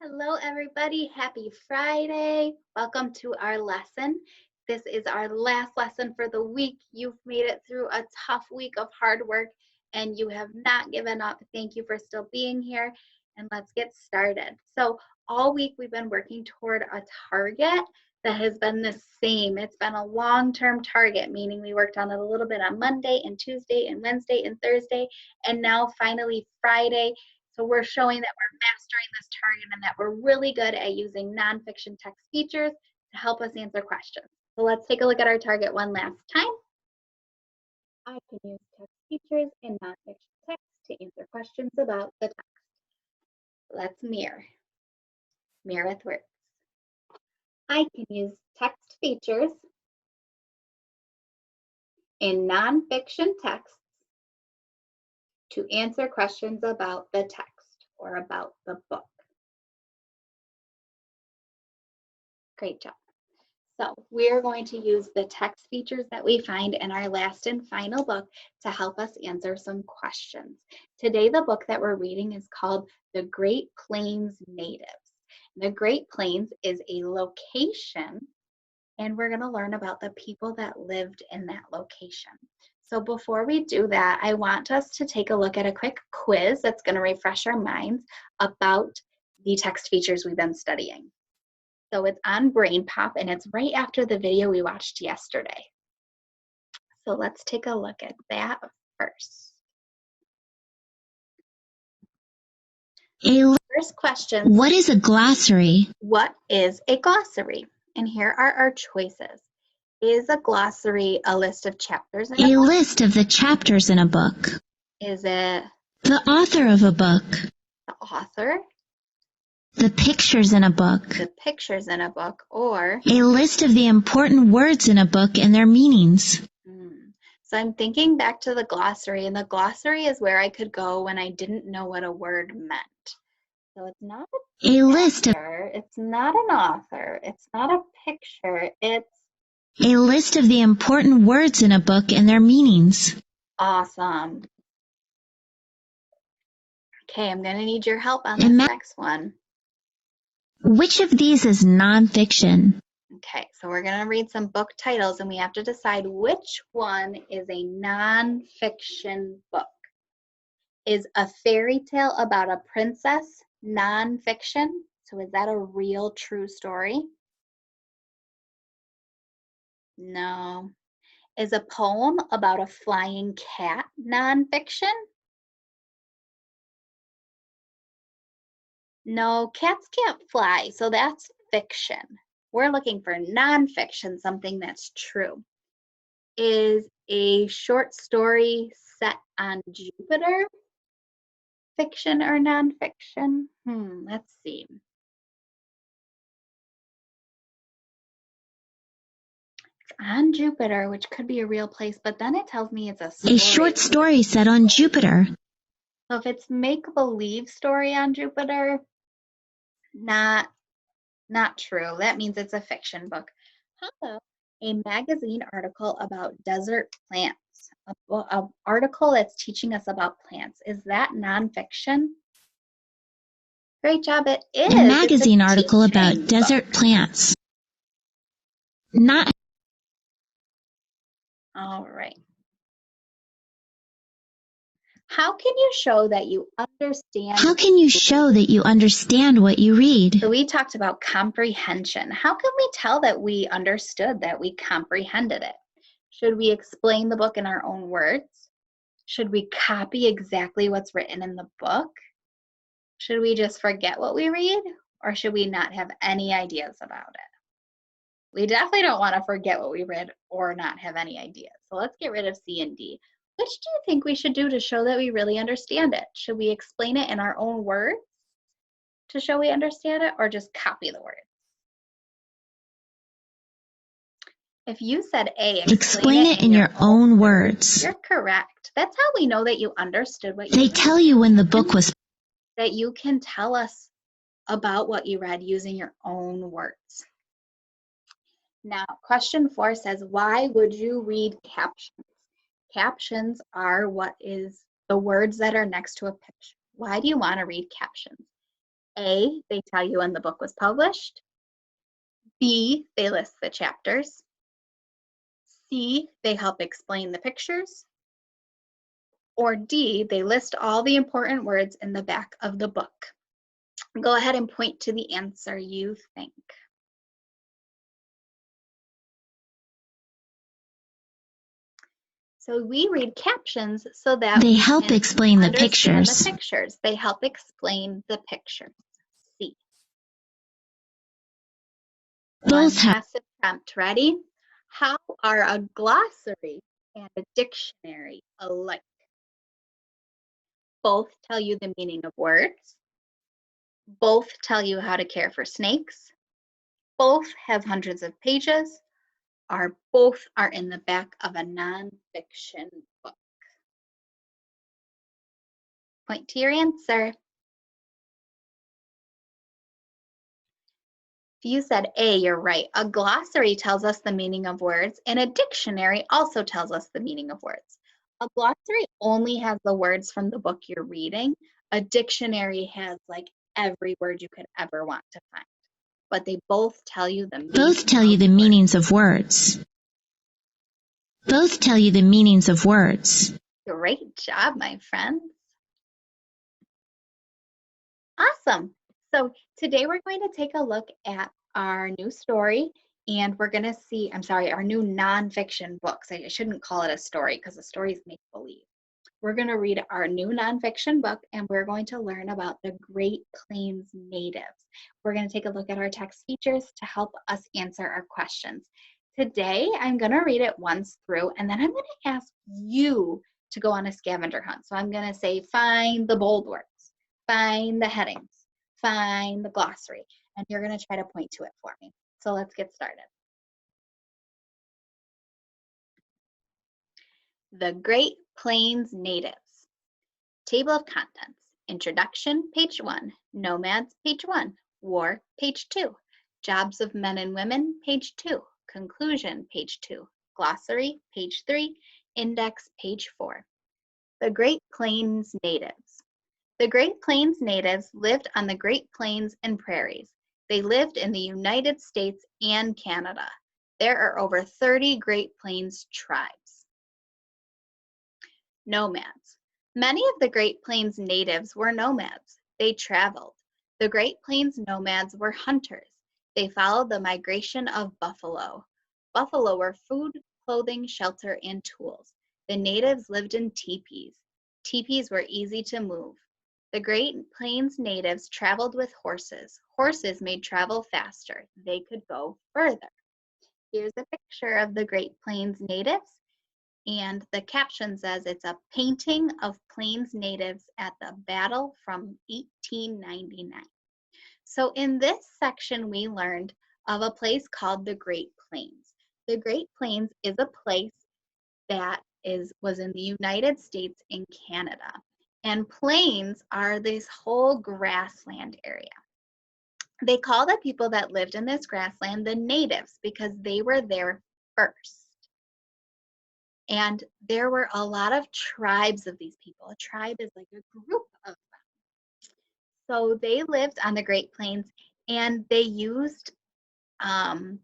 Hello, everybody. Happy Friday. Welcome to our lesson. This is our last lesson for the week. You've made it through a tough week of hard work and you have not given up. Thank you for still being here. And let's get started. So, all week we've been working toward a target that has been the same. It's been a long term target, meaning we worked on it a little bit on Monday and Tuesday and Wednesday and Thursday, and now finally Friday. So we're showing that we're mastering this target and that we're really good at using nonfiction text features to help us answer questions. So let's take a look at our target one last time. I can use text features in nonfiction text to answer questions about the text. Let's mirror with words. I can use text features in nonfiction texts to answer questions about the text or about the book. Great job. So we're going to use the text features that we find in our last and final book to help us answer some questions. Today, the book that we're reading is called The Great Plains Natives. The Great Plains is a location, and we're going to learn about the people that lived in that location. So before we do that, I want us to take a look at a quick quiz that's going to refresh our minds about the text features we've been studying. So it's on Brain Pop, and it's right after the video we watched yesterday. So let's take a look at that first. First question. What is a glossary? What is a glossary? And here are our choices. Is a glossary a list of chapters in a book? List of the chapters in a book. Is it The author of a book. the author? The pictures in a book. The pictures in a book, or A list of the important words in a book and their meanings. So I'm thinking back to the glossary, and the glossary is where I could go when I didn't know what a word meant. So it's not a list of it's not an author, it's not a picture, it's a list of the important words in a book and their meanings. Awesome. Okay, I'm going to need your help on this next one. Which of these is nonfiction? Okay, so we're going to read some book titles, and we have to decide which one is a nonfiction book. Is A Fairy Tale About a Princess nonfiction? So is that a real, true story? No. Is a poem about a flying cat nonfiction? No, cats can't fly, so that's fiction. We're looking for nonfiction, something that's true. Is a short story set on Jupiter fiction or nonfiction? Let's see. It's on Jupiter, which could be a real place, but then it tells me it's a story. A short story set on Jupiter. So if it's make-believe story on Jupiter, not true. That means it's a fiction book. How about a magazine article about desert plants? An article that's teaching us about plants. Is that nonfiction? Great job, it is. A magazine article about desert plants. Not. All right. How can you show that you understand? How can you show that you understand what you read? So we talked about comprehension. How can we tell that we understood, that we comprehended it? Should we explain the book in our own words? Should we copy exactly what's written in the book? Should we just forget what we read? Or should we not have any ideas about it? We definitely don't want to forget what we read or not have any ideas. So let's get rid of C and D. Which do you think we should do to show that we really understand it? Should we explain it in our own words to show we understand it, or just copy the words? If you said A, explain it in your own words. You're correct. That's how we know that you understood what you read. They tell you when the book was. That you can tell us about what you read using your own words. Now, question 4 says, why would you read captions? Captions are what is the words that are next to a picture. Why do you want to read captions? A, they tell you when the book was published. B, they list the chapters. C, they help explain the pictures. Or D, they list all the important words in the back of the book. Go ahead and point to the answer you think. So we read captions so that They we help can explain the understand pictures. the pictures. They help explain the pictures. C. Both One last attempt. Ready? How are a glossary and a dictionary alike? Both tell you the meaning of words. Both tell you how to care for snakes. Both have hundreds of pages. Both are in the back of a nonfiction book. Point to your answer. If you said A, you're right. A glossary tells us the meaning of words, and a dictionary also tells us the meaning of words. A glossary only has the words from the book you're reading. A dictionary has like every word you could ever want to find. But they both tell you the meanings of words. Both tell you the meanings of words. Great job, my friends. Awesome. So today we're going to take a look at our new story, and we're going to see, our new nonfiction books. I shouldn't call it a story because a story is make-believe. We're going to read our new nonfiction book, and we're going to learn about the Great Plains natives. We're going to take a look at our text features to help us answer our questions. Today, I'm going to read it once through, and then I'm going to ask you to go on a scavenger hunt. So I'm going to say, find the bold words, find the headings, find the glossary, and you're going to try to point to it for me. So let's get started. The Great Plains natives. Table of contents. Introduction, page 1. Nomads, page 1. War, page 2. Jobs of men and women, page 2. Conclusion, page 2. Glossary, page 3. Index, page 4. The Great Plains natives. The Great Plains natives lived on the Great Plains and prairies. They lived in the United States and Canada. There are over 30 Great Plains tribes. Nomads. Many of the Great Plains natives were nomads. They traveled. The Great Plains nomads were hunters. They followed the migration of buffalo. Buffalo were food, clothing, shelter, and tools. The natives lived in teepees. Teepees were easy to move. The Great Plains natives traveled with horses. Horses made travel faster. They could go further. Here's a picture of the Great Plains natives. And the caption says it's a painting of Plains natives at the battle from 1899. So in this section, we learned of a place called the Great Plains. The Great Plains is a place that was in the United States and Canada. And plains are this whole grassland area. They call the people that lived in this grassland the natives because they were there first. And there were a lot of tribes of these people. A tribe is like a group of them. So they lived on the Great Plains, and they used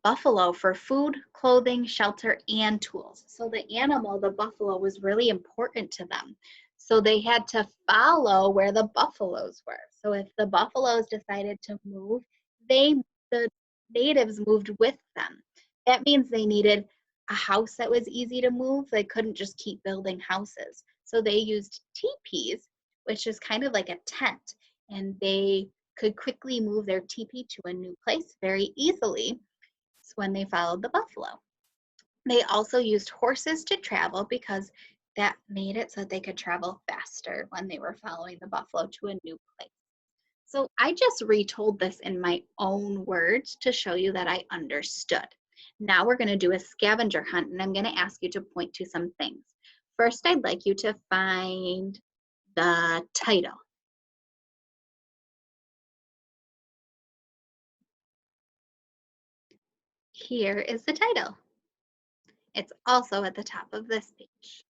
buffalo for food, clothing, shelter, and tools. So the animal, the buffalo, was really important to them. So they had to follow where the buffaloes were. So if the buffaloes decided to move, the natives moved with them. That means they needed a house that was easy to move. They couldn't just keep building houses. So they used teepees, which is kind of like a tent, and they could quickly move their teepee to a new place very easily when they followed the buffalo. They also used horses to travel because that made it so that they could travel faster when they were following the buffalo to a new place. So I just retold this in my own words to show you that I understood. Now we're going to do a scavenger hunt, and I'm going to ask you to point to some things. First, I'd like you to find the title. Here is the title. It's also at the top of this page.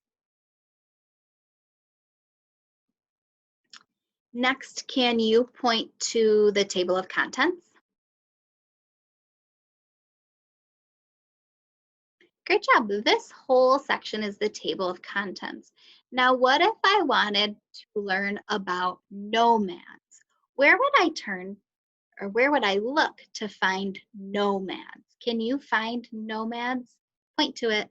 Next, can you point to the table of contents? Great job. This whole section is the table of contents. Now, what if I wanted to learn about nomads? Where would I turn or where would I look to find nomads? Can you find nomads? Point to it.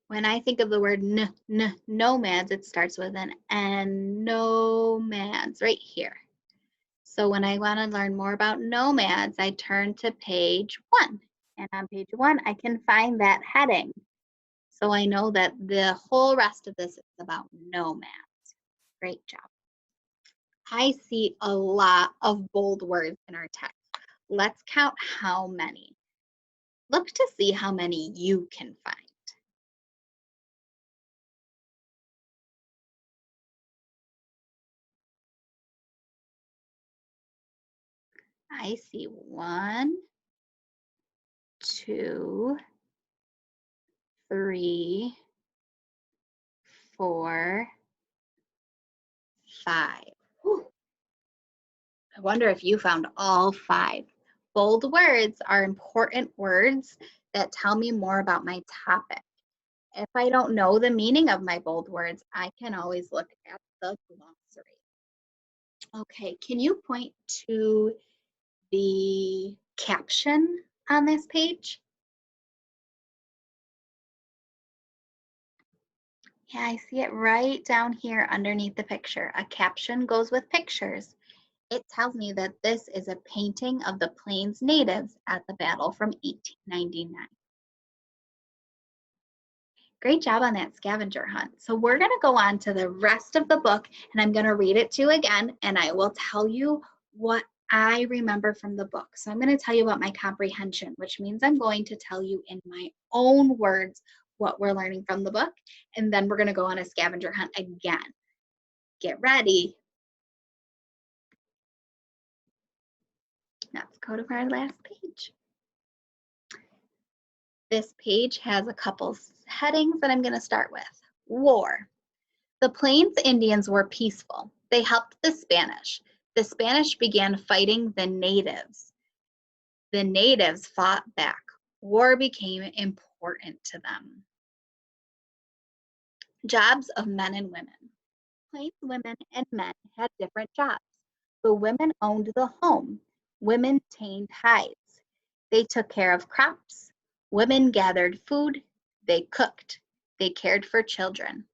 When I think of the word nomads, it starts with an N, nomads, right here. So when I want to learn more about nomads, I turn to page 1. And on page 1, I can find that heading. So I know that the whole rest of this is about nomads. Great job. I see a lot of bold words in our text. Let's count how many. Look to see how many you can find. I see 1, 2, 3, 4, 5. Whew. I wonder if you found all 5. Bold words are important words that tell me more about my topic. If I don't know the meaning of my bold words, I can always look at the glossary. Okay, can you point to the caption on this page? Yeah, I see it right down here underneath the picture. A caption goes with pictures. It tells me that this is a painting of the Plains natives at the battle from 1899. Great job on that scavenger hunt. So we're going to go on to the rest of the book, and I'm going to read it to you again, and I will tell you what I remember from the book. So I'm going to tell you about my comprehension, which means I'm going to tell you in my own words what we're learning from the book, and then we're going to go on a scavenger hunt again. Get ready. Let's go to our last page. This page has a couple headings that I'm going to start with. War. The Plains Indians were peaceful. They helped the Spanish. The Spanish began fighting the natives. The natives fought back. War became important to them. Jobs of men and women. Plains women and men had different jobs. The women owned the home. Women tamed hides. They took care of crops. Women gathered food. They cooked. They cared for children.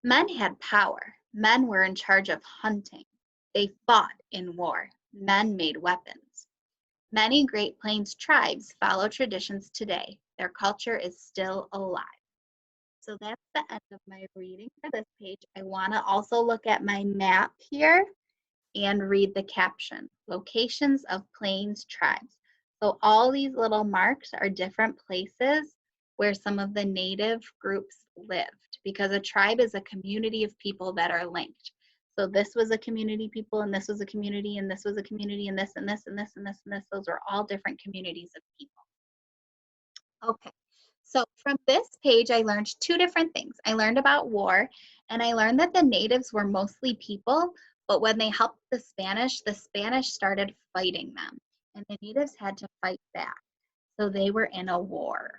Men had power. Men were in charge of hunting. They fought in war. Men made weapons. Many Great Plains tribes follow traditions today. Their culture is still alive. So that's the end of my reading for this page. I want to also look at my map here and read the caption, locations of Plains tribes. So all these little marks are different places where some of the native groups lived, because a tribe is a community of people that are linked. So this was a community people, and this was a community, and this was a community, and this, and this, and this, and this, and this. Those are all different communities of people. Okay, so from this page, I learned 2 different things. I learned about war, and I learned that the natives were mostly people, but when they helped the Spanish started fighting them, and the natives had to fight back. So they were in a war.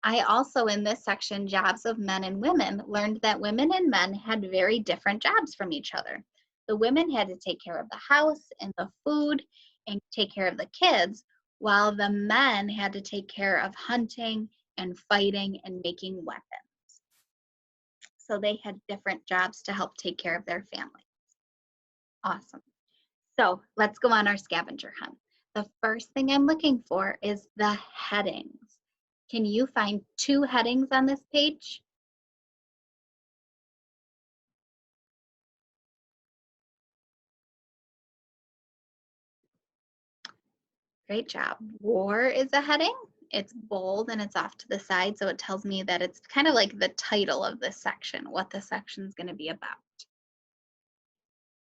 I also, in this section, jobs of men and women, learned that women and men had very different jobs from each other. The women had to take care of the house and the food and take care of the kids, while the men had to take care of hunting and fighting and making weapons. So they had different jobs to help take care of their family. Awesome. So let's go on our scavenger hunt. The first thing I'm looking for is the headings. Can you find 2 headings on this page? Great job. War is a heading. It's bold and it's off to the side, so it tells me that it's kind of like the title of this section, what the section is going to be about.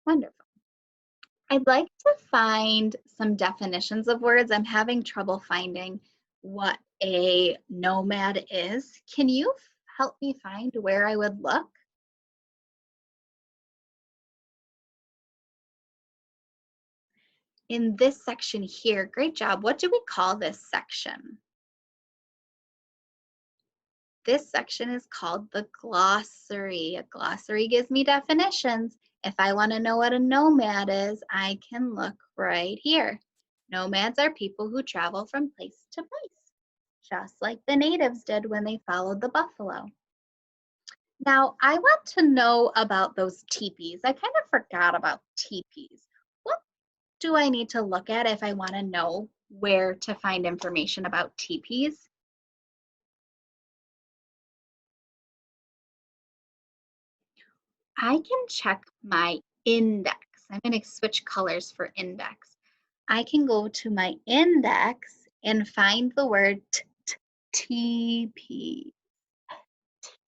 Wonderful. I'd like to find some definitions of words. I'm having trouble finding what a nomad is. Can you help me find where I would look? In this section here, great job. What do we call this section? This section is called the glossary. A glossary gives me definitions. If I want to know what a nomad is, I can look right here. Nomads are people who travel from place to place, just like the natives did when they followed the buffalo. Now, I want to know about those teepees. I kind of forgot about teepees. What do I need to look at if I want to know where to find information about teepees? I can check my index. I'm going to switch colors for index. I can go to my index and find the word TP.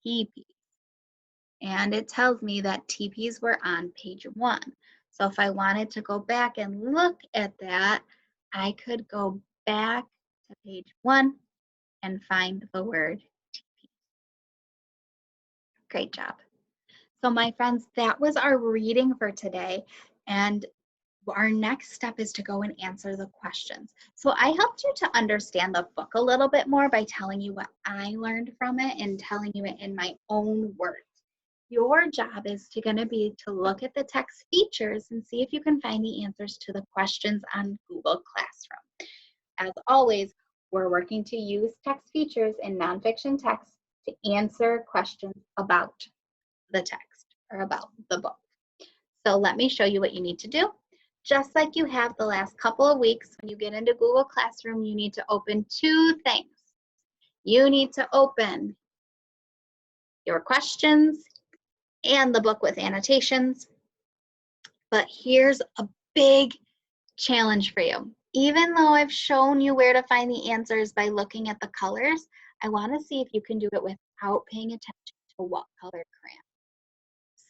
TP. And it tells me that TPs were on page 1. So if I wanted to go back and look at that, I could go back to page 1 and find the word TP. Great job. So my friends, that was our reading for today. And our next step is to go and answer the questions. So I helped you to understand the book a little bit more by telling you what I learned from it and telling you it in my own words. Your job is going to be to look at the text features and see if you can find the answers to the questions on Google Classroom. As always, we're working to use text features in nonfiction text to answer questions about the text or about the book. So let me show you what you need to do. Just like you have the last couple of weeks, when you get into Google Classroom, you need to open 2 things. You need to open your questions and the book with annotations. But here's a big challenge for you. Even though I've shown you where to find the answers by looking at the colors, I want to see if you can do it without paying attention to what color crayon.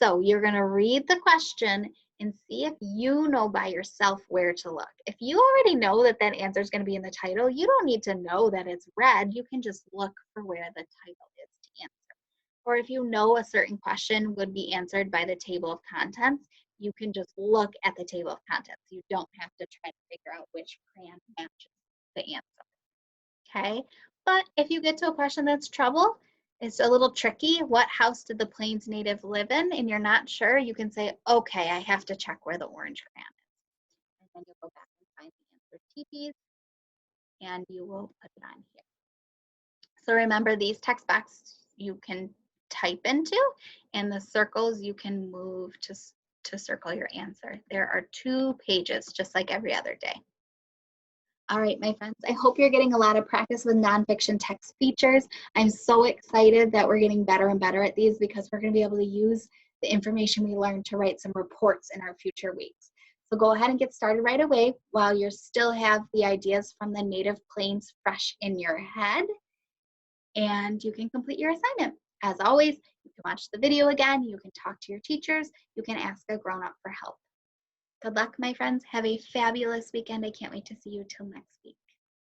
So you're going to read the question and see if you know by yourself where to look. If you already know that that answer is going to be in the title, you don't need to know that it's red. You can just look for where the title is to answer. Or if you know a certain question would be answered by the table of contents, you can just look at the table of contents. You don't have to try to figure out which crayon matches the answer. Okay, but if you get to a question that's trouble, it's a little tricky. What house did the Plains native live in? And you're not sure, you can say, okay, I have to check where the orange crayon is. And then you'll go back and find the answer teepees, and you will put it on here. So remember, these text boxes you can type into, and the circles you can move to circle your answer. There are 2 pages, just like every other day. All right, my friends, I hope you're getting a lot of practice with nonfiction text features. I'm so excited that we're getting better and better at these because we're going to be able to use the information we learned to write some reports in our future weeks. So go ahead and get started right away while you still have the ideas from the Native Plains fresh in your head, and you can complete your assignment. As always, you can watch the video again, you can talk to your teachers, you can ask a grown-up for help. Good luck, my friends. Have a fabulous weekend. I can't wait to see you till next week.